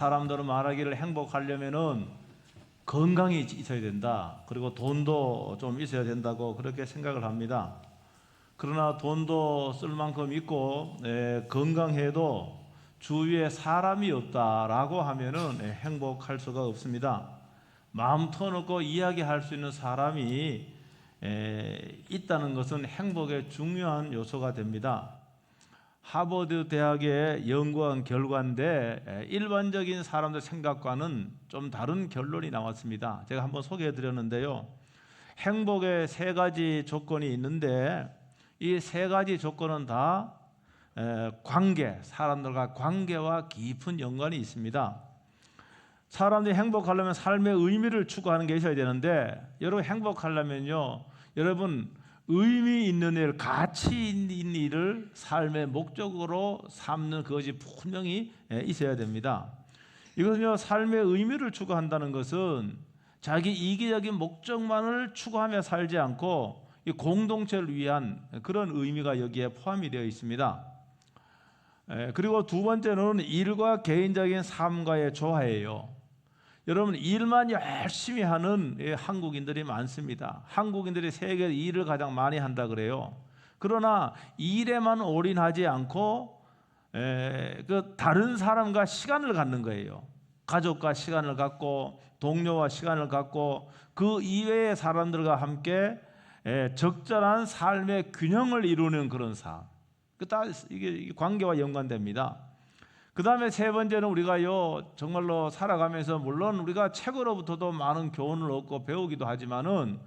사람들은 말하기를 행복하려면은 건강이 있어야 된다. 그리고 돈도 좀 있어야 된다고 그렇게 생각을 합니다. 그러나 돈도 쓸 만큼 있고 건강해도 주위에 사람이 없다라고 하면은 행복할 수가 없습니다. 마음 터놓고 이야기할 수 있는 사람이 있다는 것은 행복의 중요한 요소가 됩니다. 하버드 대학의 연구한 결과인데 일반적인 사람들 생각과는 좀 다른 결론이 나왔습니다. 제가 한번 소개해 드렸는데요. 행복의 세 가지 조건이 있는데 이 세 가지 조건은 다 관계, 사람들과 관계와 깊은 연관이 있습니다. 사람들이 행복하려면 삶의 의미를 추구하는 게 있어야 되는데 여러분 행복하려면요, 여러분 의미 있는 일, 가치 있는 일을 삶의 목적으로 삼는 그것이 분명히 있어야 됩니다. 이것은요, 삶의 의미를 추구한다는 것은 자기 이기적인 목적만을 추구하며 살지 않고 이 공동체를 위한 그런 의미가 여기에 포함이 되어 있습니다. 그리고 두 번째는 일과 개인적인 삶과의 조화예요. 여러분 일만 열심히 하는 한국인들이 많습니다. 한국인들이 세계에서 일을 가장 많이 한다 그래요. 그러나 일에만 올인하지 않고 그 다른 사람과 시간을 갖는 거예요. 가족과 시간을 갖고 동료와 시간을 갖고 그 이외의 사람들과 함께 적절한 삶의 균형을 이루는 그런 삶. 이게 관계와 연관됩니다. 그 다음에 세 번째는 우리가요 정말로 살아가면서 물론 우리가 책으로부터도 많은 교훈을 얻고 배우기도 하지만은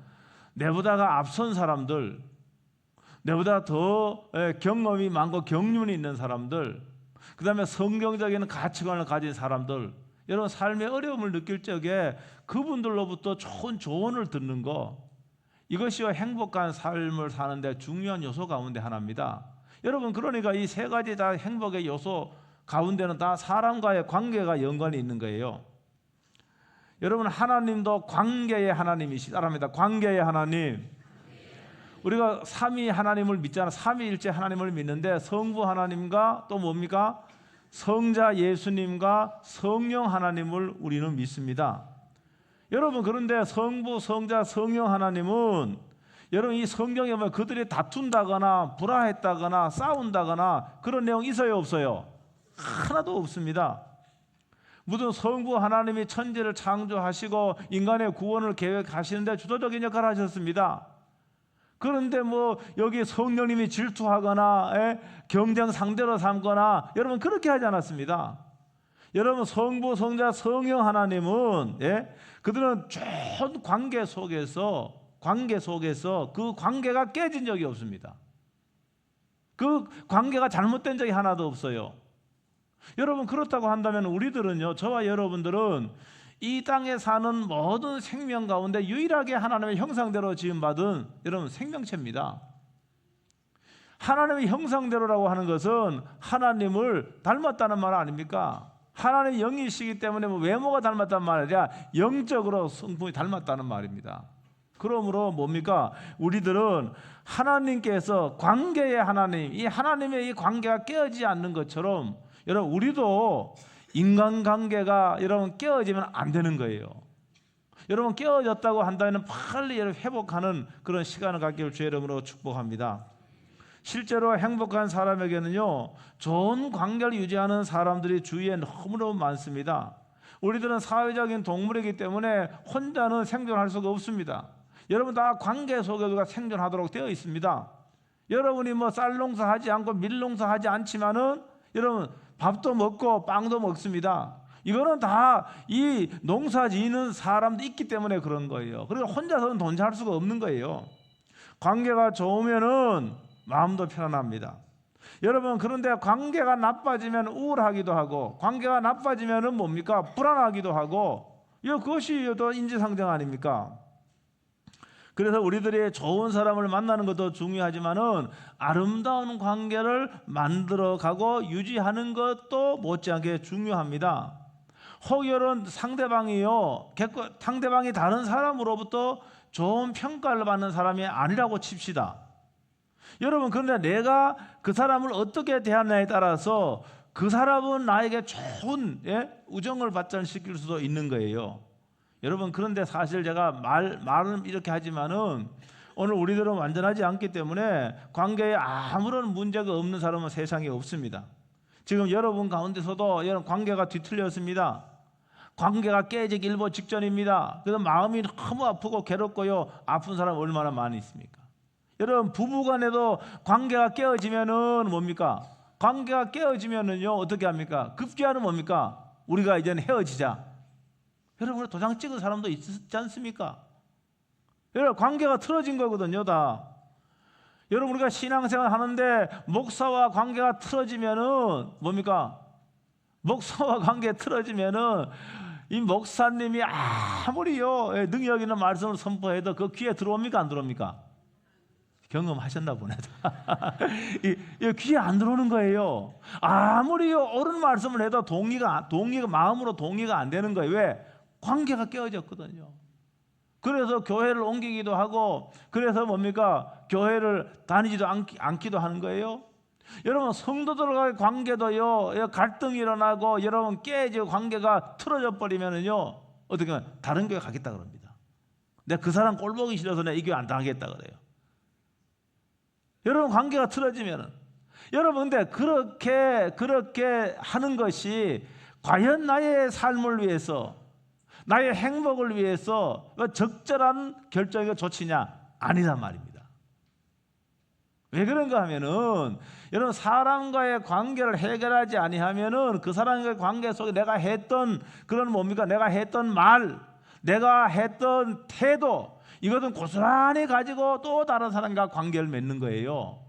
내보다가 앞선 사람들, 내보다 더 경험이 많고 경륜이 있는 사람들, 그 다음에 성경적인 가치관을 가진 사람들, 여러분 삶의 어려움을 느낄 적에 그분들로부터 좋은 조언을 듣는 거, 이것이요 행복한 삶을 사는데 중요한 요소 가운데 하나입니다. 여러분 그러니까 이 세 가지 다 행복의 요소 가운데는 다 사람과의 관계가 연관이 있는 거예요. 여러분 하나님도 관계의 하나님이시다랍니다. 관계의 하나님. 우리가 삼위 하나님을 믿잖아요. 삼위일체 하나님을 믿는데 성부 하나님과 또 뭡니까? 성자 예수님과 성령 하나님을 우리는 믿습니다. 여러분 그런데 성부, 성자, 성령 하나님은 여러분 이 성경에 보면 그들이 다툰다거나 불화했다거나 싸운다거나 그런 내용 있어요 없어요? 하나도 없습니다. 무슨 성부 하나님이 천지를 창조하시고 인간의 구원을 계획하시는데 주도적인 역할을 하셨습니다. 그런데 뭐 여기 성령님이 질투하거나 경쟁 상대로 삼거나 여러분 그렇게 하지 않았습니다. 여러분 성부, 성자, 성령 하나님은 그들은 좋은 관계 속에서 그 관계가 깨진 적이 없습니다. 그 관계가 잘못된 적이 하나도 없어요. 여러분 그렇다고 한다면 우리들은요, 저와 여러분들은 이 땅에 사는 모든 생명 가운데 유일하게 하나님의 형상대로 지음받은 여러분 생명체입니다. 하나님의 형상대로라고 하는 것은 하나님을 닮았다는 말 아닙니까? 하나님의 영이시기 때문에 뭐 외모가 닮았다는 말이 아니라 영적으로 성품이 닮았다는 말입니다. 그러므로 뭡니까? 우리들은 하나님께서 관계의 하나님, 이 하나님의 이 관계가 깨어지지 않는 것처럼 여러분 우리도 인간관계가 여러분 깨어지면 안 되는 거예요. 여러분 깨어졌다고 한다면 빨리 회복하는 그런 시간을 갖기를 주의 이름으로 축복합니다. 실제로 행복한 사람에게는요 좋은 관계를 유지하는 사람들이 주위에 너무너무 많습니다. 우리들은 사회적인 동물이기 때문에 혼자는 생존할 수가 없습니다. 여러분 다 관계 속에 우리가 생존하도록 되어 있습니다. 여러분이 뭐 쌀농사 하지 않고 밀농사 하지 않지만은 여러분 밥도 먹고 빵도 먹습니다. 이거는 다 이 농사 지는 사람도 있기 때문에 그런 거예요. 그리고 혼자서는 돈 잘 수가 없는 거예요. 관계가 좋으면은 마음도 편안합니다. 여러분 그런데 관계가 나빠지면 우울하기도 하고 관계가 나빠지면은 뭡니까? 불안하기도 하고 그것이 또 인지상정 아닙니까? 그래서 우리들이 좋은 사람을 만나는 것도 중요하지만은 아름다운 관계를 만들어가고 유지하는 것도 못지않게 중요합니다. 혹여는 상대방이 다른 사람으로부터 좋은 평가를 받는 사람이 아니라고 칩시다. 여러분 그런데 내가 그 사람을 어떻게 대하느냐에 따라서 그 사람은 나에게 좋은 우정을 발전시킬 수도 있는 거예요. 여러분, 그런데 사실 제가 말은 이렇게 하지만은 오늘 우리들은 완전하지 않기 때문에 관계에 아무런 문제가 없는 사람은 세상에 없습니다. 지금 여러분 가운데서도 여러분 관계가 뒤틀렸습니다. 관계가 깨지기 일보 직전입니다. 그래서 마음이 너무 아프고 괴롭고요. 아픈 사람 얼마나 많이 있습니까? 여러분, 부부간에도 관계가 깨어지면은 뭡니까? 관계가 깨어지면은요 어떻게 합니까? 급기야는 뭡니까? 우리가 이제는 헤어지자. 여러분, 도장 찍은 사람도 있지 않습니까? 여러분, 관계가 틀어진 거거든요, 다. 여러분, 우리가 신앙생활 하는데 목사와 관계가 틀어지면은 뭡니까? 목사와 관계 틀어지면은 이 목사님이 아무리요 능력 있는 말씀을 선포해도 그 귀에 들어옵니까, 안 들어옵니까? 경험하셨나 보네. 이 귀에 안 들어오는 거예요. 아무리요 옳은 말씀을 해도 동의가 마음으로 동의가 안 되는 거예요. 왜? 관계가 깨어졌거든요. 그래서 교회를 옮기기도 하고, 그래서 뭡니까? 교회를 다니지도 않기도 하는 거예요. 여러분, 성도들과의 관계도요 갈등이 일어나고 여러분 깨지고 관계가 틀어져 버리면은요 어떻게 하면 다른 교회 가겠다 그럽니다. 내가 그 사람 꼴 보기 싫어서 내가 이 교회 안 당하겠다 그래요. 여러분, 관계가 틀어지면은 여러분, 근데 그렇게 하는 것이 과연 나의 삶을 위해서, 나의 행복을 위해서 적절한 결정이 좋지냐? 아니란 말입니다. 왜 그런가 하면은 여러분, 사람과의 관계를 해결하지 아니하면은 그 사람과의 관계 속에 내가 했던 그런 뭡니까? 내가 했던 말, 내가 했던 태도, 이것은 고스란히 가지고 또 다른 사람과 관계를 맺는 거예요.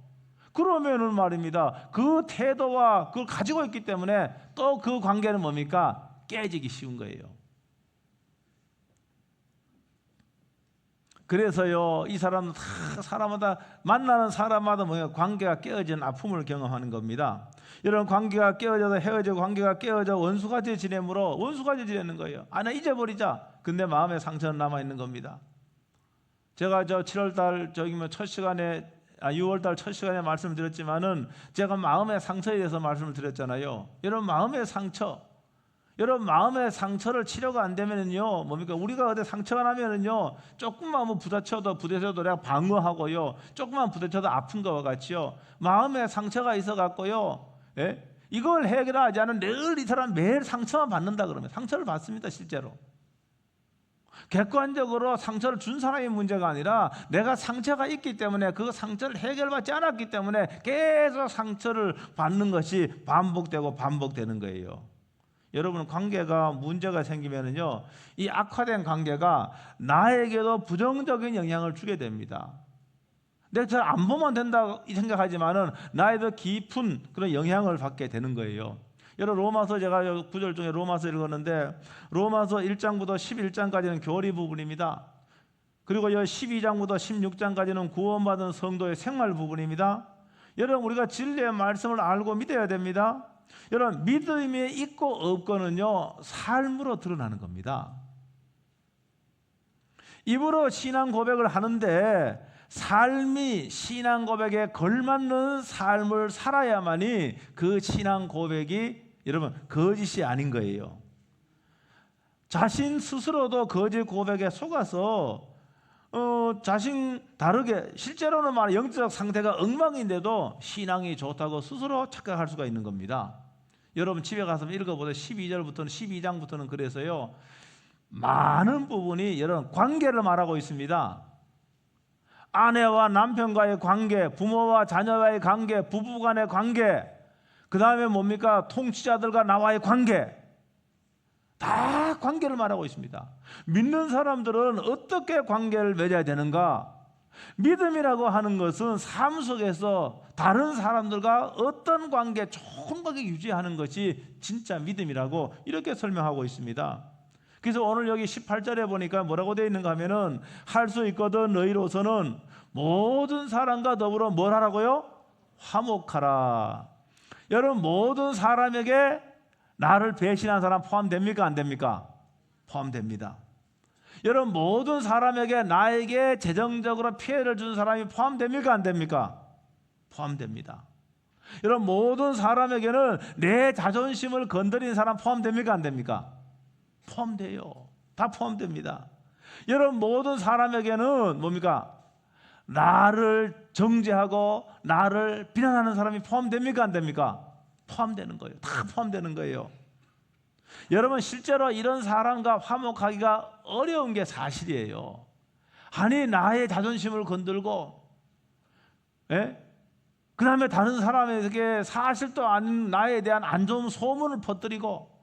그러면은 말입니다, 그 태도와 그걸 가지고 있기 때문에 또 그 관계는 뭡니까? 깨지기 쉬운 거예요. 그래서요 이 사람은 다 사람마다 만나는 사람마다 뭐예요? 관계가 깨어진 아픔을 경험하는 겁니다. 여러분, 관계가 깨어져서 헤어지고 관계가 깨어져 원수같이 지내므로 원수같이 지내는 거예요. 나 잊어버리자. 근데 마음에 상처는 남아있는 겁니다. 제가 7월달 첫 시간에 6월달 첫 시간에 말씀을 드렸지만은 제가 마음의 상처에 대해서 말씀을 드렸잖아요. 여러분, 마음의 상처, 여러분 마음의 상처를 치료가 안 되면은요 뭡니까? 우리가 어디 상처가 나면은요 조금만 부딪혀도 내가 방어하고요, 조금만 부딪혀도 아픈 것과 같이요 마음에 상처가 있어 갖고요 이걸 해결하지 않으면 늘 이 사람 매일 상처만 받는다 그러면 상처를 받습니다. 실제로 객관적으로 상처를 준 사람의 문제가 아니라 내가 상처가 있기 때문에 그 상처를 해결받지 않았기 때문에 계속 상처를 받는 것이 반복되는 거예요. 여러분, 관계가 문제가 생기면은요 이 악화된 관계가 나에게도 부정적인 영향을 주게 됩니다. 내가 잘 안 보면 된다 생각하지만은 나에도 깊은 그런 영향을 받게 되는 거예요. 여러분, 로마서 제가 9절 중에 로마서 읽었는데 로마서 1장부터 11장까지는 교리 부분입니다. 그리고 12장부터 16장까지는 구원받은 성도의 생활 부분입니다. 여러분, 우리가 진리의 말씀을 알고 믿어야 됩니다. 여러분, 믿음이 있고 없고는요 삶으로 드러나는 겁니다. 입으로 신앙 고백을 하는데 삶이 신앙 고백에 걸맞는 삶을 살아야만이 그 신앙 고백이 여러분 거짓이 아닌 거예요. 자신 스스로도 거짓 고백에 속아서 자신 다르게 실제로는 영적 상태가 엉망인데도 신앙이 좋다고 스스로 착각할 수가 있는 겁니다. 여러분, 집에 가서 읽어보세요. 12장부터는 그래서요 많은 부분이 여러분 관계를 말하고 있습니다. 아내와 남편과의 관계, 부모와 자녀와의 관계, 부부간의 관계, 그 다음에 뭡니까? 통치자들과 나와의 관계, 다 관계를 말하고 있습니다. 믿는 사람들은 어떻게 관계를 맺어야 되는가? 믿음이라고 하는 것은 삶 속에서 다른 사람들과 어떤 관계, 좋은 관계 유지하는 것이 진짜 믿음이라고 이렇게 설명하고 있습니다. 그래서 오늘 여기 18절에 보니까 뭐라고 되어 있는가 하면은 할 수 있거든 너희로서는 모든 사람과 더불어 뭘 하라고요? 화목하라. 여러분, 모든 사람에게 나를 배신한 사람 포함됩니까? 안 됩니까? 포함됩니다. 여러분, 모든 사람에게 나에게 재정적으로 피해를 준 사람이 포함됩니까? 안 됩니까? 포함됩니다. 여러분, 모든 사람에게는 내 자존심을 건드린 사람 포함됩니까? 안 됩니까? 포함돼요. 다 포함됩니다. 여러분, 모든 사람에게는 뭡니까? 나를 정죄하고 나를 비난하는 사람이 포함됩니까? 안 됩니까? 포함되는 거예요. 다 포함되는 거예요. 여러분, 실제로 이런 사람과 화목하기가 어려운 게 사실이에요. 아니, 나의 자존심을 건들고, 그 다음에 다른 사람에게 사실도 아닌 나에 대한 안 좋은 소문을 퍼뜨리고,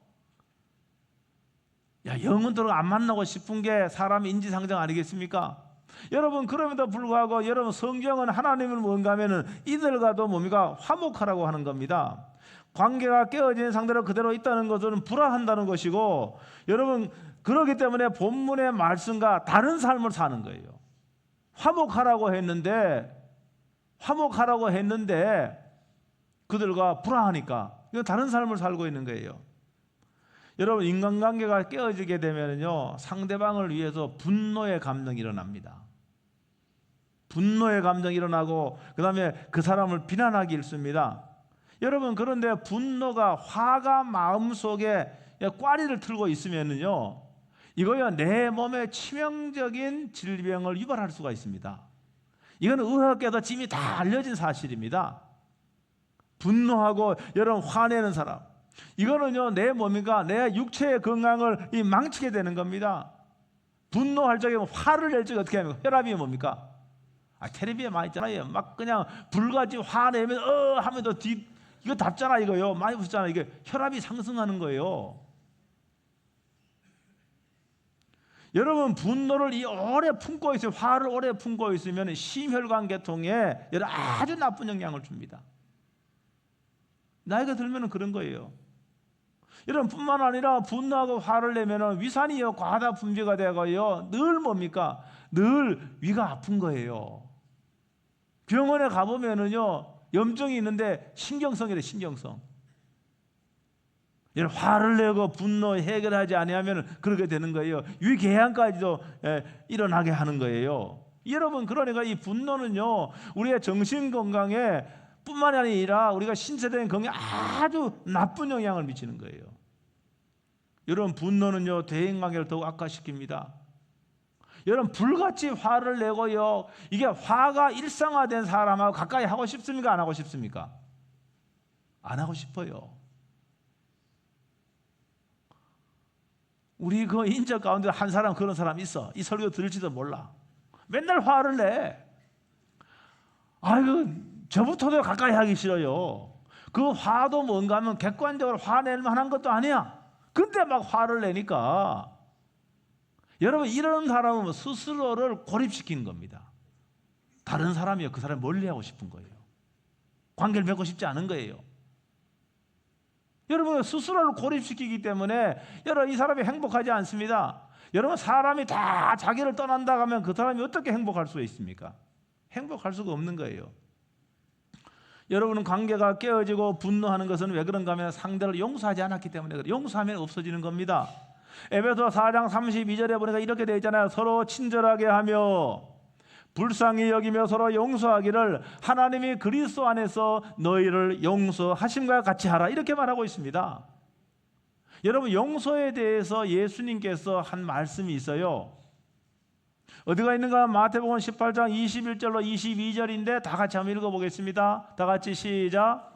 영혼들과 안 만나고 싶은 게 사람의 인지상정 아니겠습니까? 여러분, 그럼에도 불구하고 여러분, 성경은 하나님을 뭔가 하면은 이들과도 뭡니까? 화목하라고 하는 겁니다. 관계가 깨어진 상태로 그대로 있다는 것은 불화한다는 것이고, 여러분, 그렇기 때문에 본문의 말씀과 다른 삶을 사는 거예요. 화목하라고 했는데 그들과 불화하니까 이건 다른 삶을 살고 있는 거예요. 여러분, 인간관계가 깨어지게 되면요, 상대방을 위해서 분노의 감정이 일어납니다. 분노의 감정이 일어나고, 그 다음에 그 사람을 비난하기 일쑤입니다. 여러분, 그런데 분노가, 화가 마음속에 꽈리를 틀고 있으면요, 이거요, 내 몸에 치명적인 질병을 유발할 수가 있습니다. 이건 의학계도 이미 다 알려진 사실입니다. 분노하고 여러분, 화내는 사람, 이거는요, 내 몸이가 내 육체의 건강을 망치게 되는 겁니다. 분노할 적에 화를 낼 적에 어떻게 합니까? 혈압이 뭡니까? 텔레비에 많이 있잖아요. 막 그냥 불같이 화내면 하면 또 이거 답잖아, 이거요. 많이 보셨잖아요. 이게 혈압이 상승하는 거예요. 여러분, 분노를 오래 품고 있으면, 화를 오래 품고 있으면 심혈관 계통에 아주 나쁜 영향을 줍니다. 나이가 들면 그런 거예요. 여러분, 뿐만 아니라 분노하고 화를 내면 위산이요, 과다 분비가 되고요, 늘 뭡니까? 늘 위가 아픈 거예요. 병원에 가보면은요, 염증이 있는데 신경성이래, 신경성. 여러분, 화를 내고 분노 해결하지 아니하면 그렇게 되는 거예요. 위궤양까지도 일어나게 하는 거예요. 여러분, 그러니까 이 분노는요, 우리의 정신 건강에 뿐만이 아니라 우리가 신체적인 건강에 아주 나쁜 영향을 미치는 거예요. 여러분, 분노는요, 대인관계를 더욱 악화시킵니다. 여러분, 불같이 화를 내고요, 이게 화가 일상화된 사람하고 가까이 하고 싶습니까? 안 하고 싶습니까? 안 하고 싶어요. 우리 그 인적 가운데 한 사람, 그런 사람 있어. 이 설교 들을지도 몰라. 맨날 화를 내. 아이고, 저부터도 가까이 하기 싫어요. 그 화도 뭔가 하면 객관적으로 화낼 만한 것도 아니야. 근데 막 화를 내니까, 여러분, 이런 사람은 스스로를 고립시키는 겁니다. 다른 사람이요, 그 사람 멀리하고 싶은 거예요. 관계를 맺고 싶지 않은 거예요. 여러분, 스스로를 고립시키기 때문에 여러분, 이 사람이 행복하지 않습니다. 여러분, 사람이 다 자기를 떠난다 하면 그 사람이 어떻게 행복할 수가 있습니까? 행복할 수가 없는 거예요. 여러분은 관계가 깨어지고 분노하는 것은 왜 그런가 하면 상대를 용서하지 않았기 때문에 그래요. 용서하면 없어지는 겁니다. 에베소 4장 32절에 보니까 이렇게 되어 있잖아요. 서로 친절하게 하며 불쌍히 여기며 서로 용서하기를 하나님이 그리스도 안에서 너희를 용서하심과 같이 하라, 이렇게 말하고 있습니다. 여러분, 용서에 대해서 예수님께서 한 말씀이 있어요. 어디가 있는가? 마태복음 18장 21절로 22절인데 다 같이 한번 읽어보겠습니다. 다 같이 시작.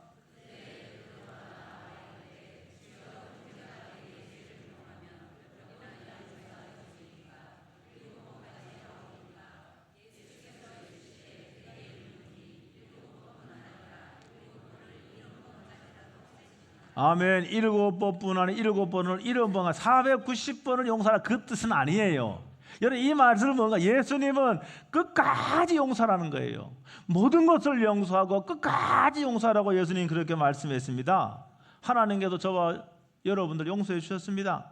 아멘. 7번뿐 아니 7번을 7번 490번을 용서하라, 그 뜻은 아니에요. 여러분, 이 말씀은 뭔가, 예수님은 끝까지 용서라는 거예요. 모든 것을 용서하고 끝까지 용서하라고 예수님 그렇게 말씀했습니다. 하나님께서 저와 여러분들 용서해 주셨습니다.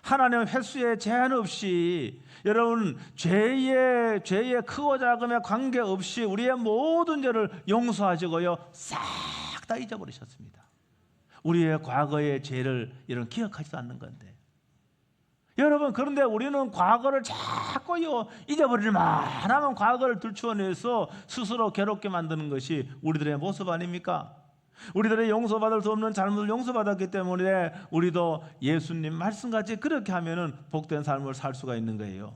하나님은 횟수에 제한 없이, 여러분, 죄의 크고 작음에 관계없이 우리의 모든 죄를 용서하시고요, 싹 다 잊어버리셨습니다. 우리의 과거의 죄를 이런 기억하지도 않는 건데, 여러분, 그런데 우리는 과거를 자꾸요 잊어버릴만 하면 과거를 들추어내서 스스로 괴롭게 만드는 것이 우리들의 모습 아닙니까? 우리들의 용서받을 수 없는 잘못을 용서받았기 때문에 우리도 예수님 말씀같이 그렇게 하면은 복된 삶을 살 수가 있는 거예요.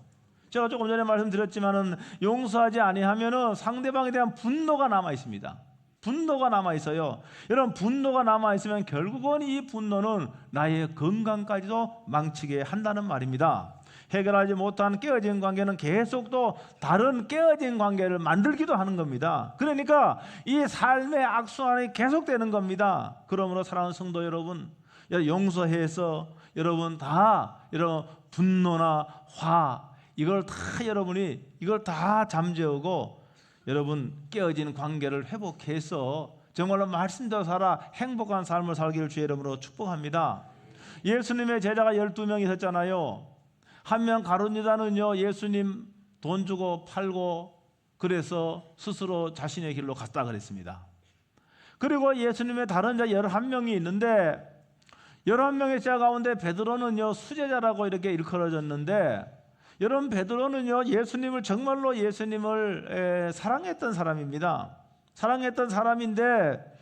제가 조금 전에 말씀드렸지만은 용서하지 아니하면은 상대방에 대한 분노가 남아 있습니다. 분노가 남아 있어요. 여러분, 분노가 남아 있으면 결국은 이 분노는 나의 건강까지도 망치게 한다는 말입니다. 해결하지 못한 깨어진 관계는 계속 또 다른 깨어진 관계를 만들기도 하는 겁니다. 그러니까 이 삶의 악순환이 계속되는 겁니다. 그러므로 사랑하는 성도 여러분, 용서해서 여러분 다 여러분 분노나 화 이걸 다 잠재우고 여러분 깨어진 관계를 회복해서 정말로 말씀대로 살아 행복한 삶을 살기를 주의 이름으로 축복합니다. 예수님의 제자가 12명이 있었잖아요. 한 명 가룟 유다는요, 예수님 돈 주고 팔고 그래서 스스로 자신의 길로 갔다 그랬습니다. 그리고 예수님의 다른 자 11명이 있는데 11명의 제자 가운데 베드로는요, 수제자라고 이렇게 일컬어졌는데, 여러분 베드로는요, 정말로 예수님을 사랑했던 사람입니다. 사랑했던 사람인데,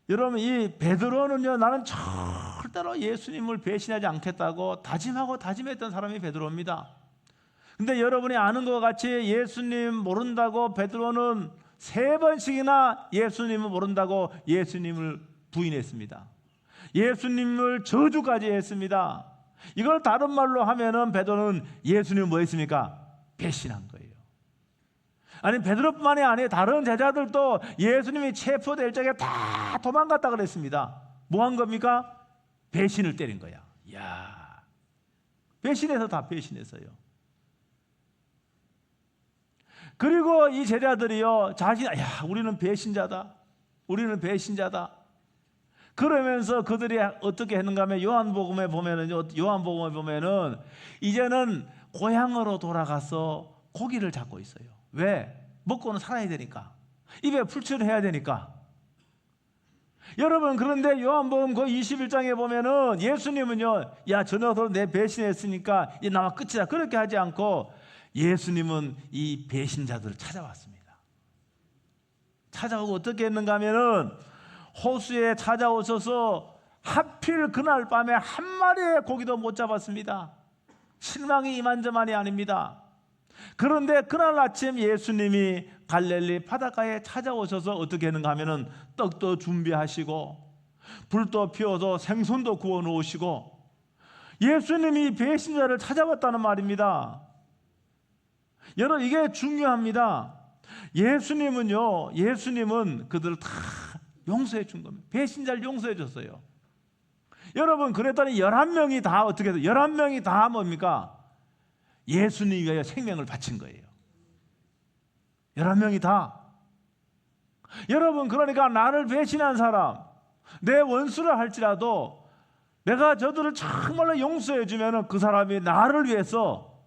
여러분 이 베드로는요, 나는 절대로 예수님을 배신하지 않겠다고 다짐했던 사람이 베드로입니다. 근데 여러분이 아는 것 같이 예수님 모른다고 베드로는 3번씩이나 예수님을 모른다고 예수님을 부인했습니다. 예수님을 저주까지 했습니다. 이걸 다른 말로 하면은 베드로는 예수님을 뭐 했습니까? 배신한 거예요. 아니, 베드로뿐만이 아니에요. 다른 제자들도 예수님이 체포될 적에 다 도망갔다 그랬습니다. 뭐 한 겁니까? 배신을 때린 거야. 이야, 배신해서 다 배신했어요. 그리고 이 제자들이요, 우리는 배신자다. 우리는 배신자다. 그러면서 그들이 어떻게 했는가 하면 요한복음에 보면은 이제는 고향으로 돌아가서 고기를 잡고 있어요. 왜? 먹고는 살아야 되니까. 입에 풀칠을 해야 되니까. 여러분, 그런데 요한복음 그 21장에 보면은 예수님은요, 저 녀석들 내 배신했으니까 이 나와 끝이다, 그렇게 하지 않고 예수님은 이 배신자들을 찾아왔습니다. 찾아오고 어떻게 했는가 하면은 호수에 찾아오셔서 하필 그날 밤에 한 마리의 고기도 못 잡았습니다. 실망이 이만저만이 아닙니다. 그런데 그날 아침 예수님이 갈릴리 바닷가에 찾아오셔서 어떻게 했는가 하면은 떡도 준비하시고 불도 피워서 생선도 구워 놓으시고 예수님이 배신자를 찾아왔다는 말입니다. 여러분, 이게 중요합니다. 예수님은 그들을 다 용서해 준 겁니다. 배신자를 용서해 줬어요. 여러분, 그랬더니 11명이 다 어떻게 해서 11명이 다 뭡니까? 예수님 위하여 생명을 바친 거예요. 11명이 다. 여러분, 그러니까 나를 배신한 사람, 내 원수를 할지라도 내가 저들을 정말로 용서해 주면 그 사람이 나를 위해서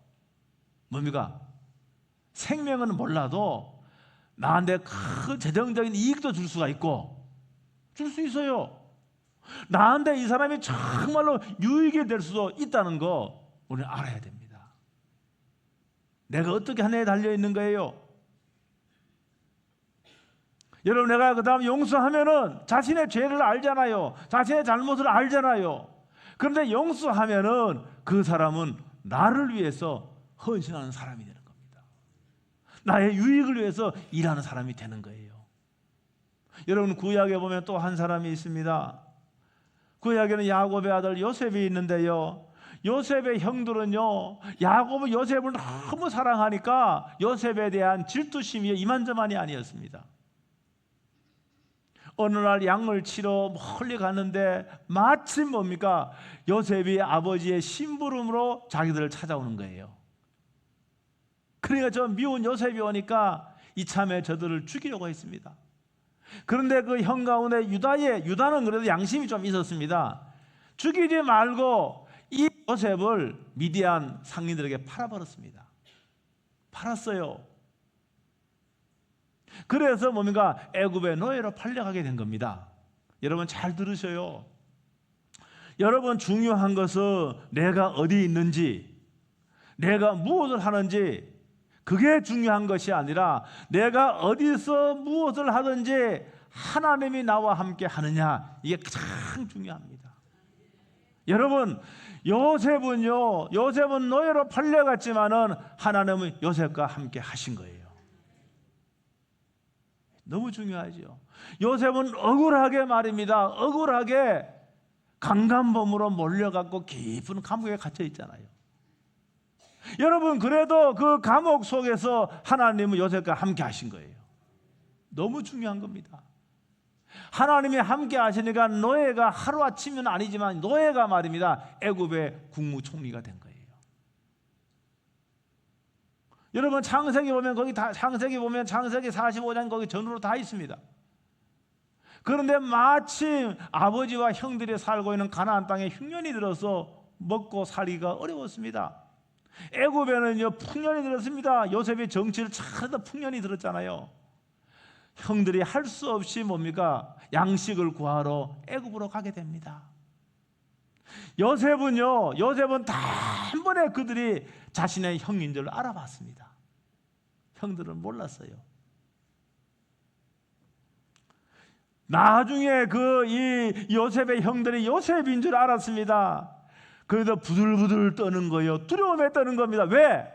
뭡니까? 생명은 몰라도 나한테 큰 재정적인 이익도 줄 수가 있고 줄 수 있어요. 나한테 이 사람이 정말로 유익이 될 수도 있다는 거 우리는 알아야 됩니다. 내가 어떻게 하느냐에 달려 있는 거예요. 여러분, 내가 그 다음 용서하면은 자신의 죄를 알잖아요. 자신의 잘못을 알잖아요. 그런데 용서하면은 그 사람은 나를 위해서 헌신하는 사람이 되는 겁니다. 나의 유익을 위해서 일하는 사람이 되는 거예요. 여러분, 구약에 보면 또 한 사람이 있습니다. 구약에는 야곱의 아들 요셉이 있는데요, 요셉의 형들은요, 요셉을 너무 사랑하니까 요셉에 대한 질투심이 이만저만이 아니었습니다. 어느 날 양을 치러 멀리 갔는데 마침 뭡니까? 요셉이 아버지의 심부름으로 자기들을 찾아오는 거예요. 그러니까 저 미운 요셉이 오니까 이참에 저들을 죽이려고 했습니다. 그런데 그 형 가운데 유다는 그래도 양심이 좀 있었습니다. 죽이지 말고 이 요셉을 미디안 상인들에게 팔아버렸습니다. 팔았어요. 그래서 뭡니까? 애굽의 노예로 팔려가게 된 겁니다. 여러분, 잘 들으셔요. 여러분, 중요한 것은 내가 어디 있는지, 내가 무엇을 하는지, 그게 중요한 것이 아니라 내가 어디서 무엇을 하든지 하나님이 나와 함께 하느냐, 이게 가장 중요합니다. 여러분, 요셉은 노예로 팔려갔지만은 하나님은 요셉과 함께 하신 거예요. 너무 중요하죠. 요셉은 억울하게 말입니다. 억울하게 강간범으로 몰려갖고 깊은 감옥에 갇혀 있잖아요. 여러분, 그래도 그 감옥 속에서 하나님은 요셉과 함께 하신 거예요. 너무 중요한 겁니다. 하나님이 함께 하시니까 노예가 하루아침은 아니지만 노예가 말입니다, 애굽의 국무총리가 된 거예요. 여러분, 창세기 보면 창세기 45장 거기 전으로 다 있습니다. 그런데 마침 아버지와 형들이 살고 있는 가나안 땅에 흉년이 들어서 먹고 살기가 어려웠습니다. 애굽에는요 풍년이 들었습니다. 요셉이 정치를 잘하다 풍년이 들었잖아요. 형들이 할 수 없이 뭡니까? 양식을 구하러 애굽으로 가게 됩니다. 요셉은 단번에 그들이 자신의 형인 줄 알아봤습니다. 형들은 몰랐어요. 나중에 이 요셉의 형들이 요셉인 줄 알았습니다. 그래도 부들부들 떠는 거예요. 두려움에 떠는 겁니다. 왜?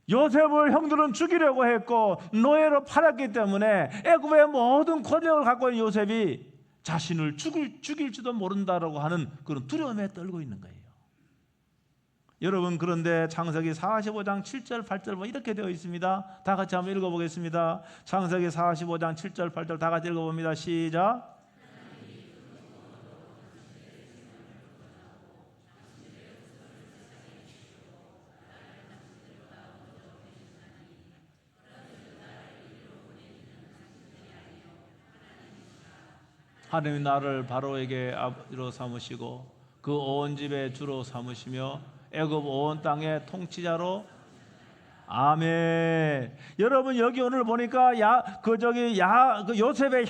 요셉을 형들은 죽이려고 했고 노예로 팔았기 때문에 애굽의 모든 권력을 갖고 있는 요셉이 자신을 죽일지도 모른다라고 하는 그런 두려움에 떨고 있는 거예요. 여러분, 그런데 창세기 45장 7절 8절 보면 이렇게 되어 있습니다. 다 같이 한번 읽어보겠습니다. 창세기 45장 7절 8절 다 같이 읽어봅니다. 시작. 하나님이 나를 바로에게 아버지로 삼으시고 그 온 집의 주로 삼으시며 애굽 온 땅의 통치자로. 아멘. 여러분, 여기 오늘 보니까 요셉의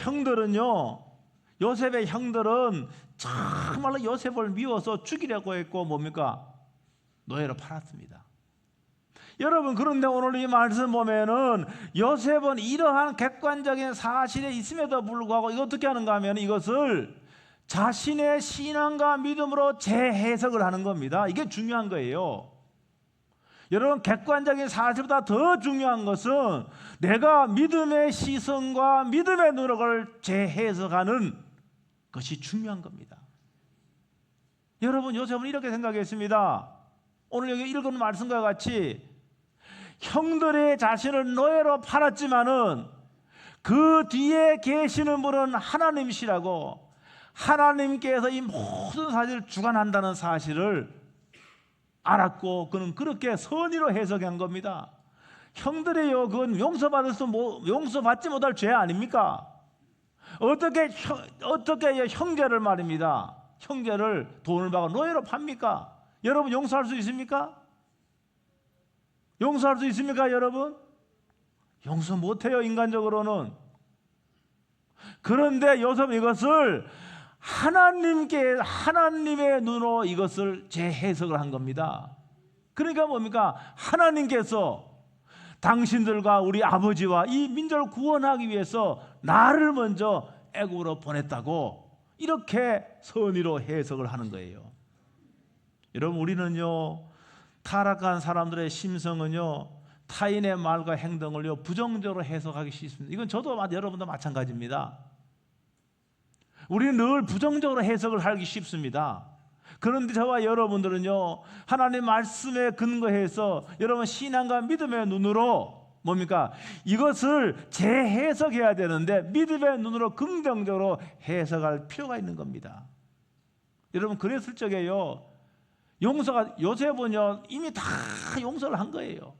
형들은 정말로 요셉을 미워서 죽이려고 했고 뭡니까? 노예로 팔았습니다. 여러분, 그런데 오늘 이 말씀 보면은 요셉은 이러한 객관적인 사실에 있음에도 불구하고 이거 어떻게 하는가 하면 이것을 자신의 신앙과 믿음으로 재해석을 하는 겁니다. 이게 중요한 거예요. 여러분, 객관적인 사실보다 더 중요한 것은 내가 믿음의 시선과 믿음의 노력을 재해석하는 것이 중요한 겁니다. 여러분, 요셉은 이렇게 생각했습니다. 오늘 여기 읽은 말씀과 같이 형들이 자신을 노예로 팔았지만은 그 뒤에 계시는 분은 하나님이시라고, 하나님께서 이 모든 사실을 주관한다는 사실을 알았고 그는 그렇게 선의로 해석한 겁니다. 형들이요, 그건 용서받지 못할 죄 아닙니까? 어떻게 형제를 말입니다, 형제를 돈을 받고 노예로 팝니까? 여러분, 용서할 수 있습니까? 용서할 수 있습니까, 여러분? 용서 못해요, 인간적으로는. 그런데 요셉은 이것을 하나님의 눈으로 이것을 재해석을 한 겁니다. 그러니까 뭡니까? 하나님께서 당신들과 우리 아버지와 이 민족을 구원하기 위해서 나를 먼저 애굽으로 보냈다고 이렇게 선의로 해석을 하는 거예요. 여러분, 우리는요, 타락한 사람들의 심성은요, 타인의 말과 행동을요 부정적으로 해석하기 쉽습니다. 이건 저도 여러분도 마찬가지입니다. 우리는 늘 부정적으로 해석을 하기 쉽습니다. 그런데 저와 여러분들은요, 하나님 말씀에 근거해서 여러분 신앙과 믿음의 눈으로 뭡니까? 이것을 재해석해야 되는데 믿음의 눈으로 긍정적으로 해석할 필요가 있는 겁니다. 여러분, 그랬을 적에요, 요셉은요 이미 다 용서를 한 거예요.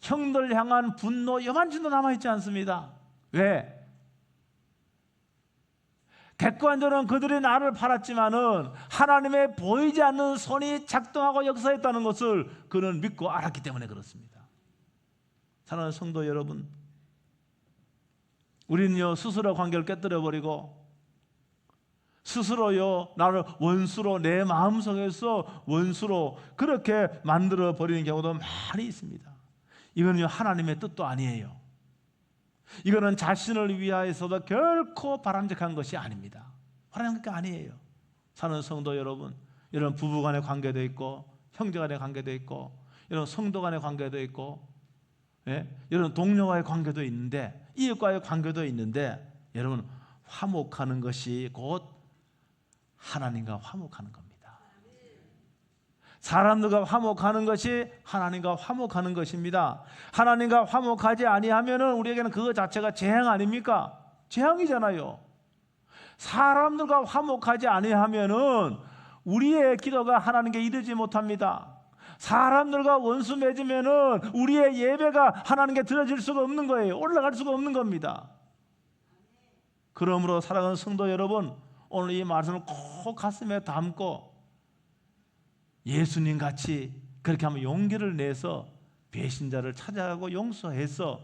형들 향한 분노 요만치도 남아있지 않습니다. 왜? 객관적으로는 그들이 나를 팔았지만은 하나님의 보이지 않는 손이 작동하고 역사했다는 것을 그는 믿고 알았기 때문에 그렇습니다. 사랑하는 성도 여러분, 우리는요 스스로 관계를 깨뜨려버리고 스스로요 나를 원수로, 내 마음속에서 원수로 그렇게 만들어 버리는 경우도 많이 있습니다. 이건요 하나님의 뜻도 아니에요. 이거는 자신을 위하여서도 결코 바람직한 것이 아닙니다. 바람직한 게 아니에요. 사는 성도 여러분, 이런 부부 간의 관계도 있고 형제 간의 관계도 있고 이런 성도 간의 관계도 있고 이런 동료와의 관계도 있는데 이웃과의 관계도 있는데 여러분 화목하는 것이 곧 하나님과 화목하는 겁니다. 사람들과 화목하는 것이 하나님과 화목하는 것입니다. 하나님과 화목하지 아니하면은 우리에게는 그거 자체가 재앙 아닙니까? 재앙이잖아요. 사람들과 화목하지 아니하면은 우리의 기도가 하나님께 이르지 못합니다. 사람들과 원수 맺으면은 우리의 예배가 하나님께 드려질 수가 없는 거예요. 올라갈 수가 없는 겁니다. 그러므로 사랑하는 성도 여러분, 오늘 이 말씀을 꼭 가슴에 담고 예수님 같이 그렇게 한번 용기를 내서 배신자를 찾아가고 용서해서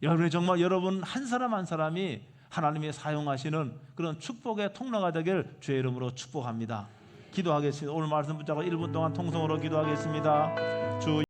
여러분이 정말 여러분 한 사람 한 사람이 하나님이 사용하시는 그런 축복의 통로가 되길 주의 이름으로 축복합니다. 기도하겠습니다. 오늘 말씀 붙잡고 1분 동안 통성으로 기도하겠습니다. 주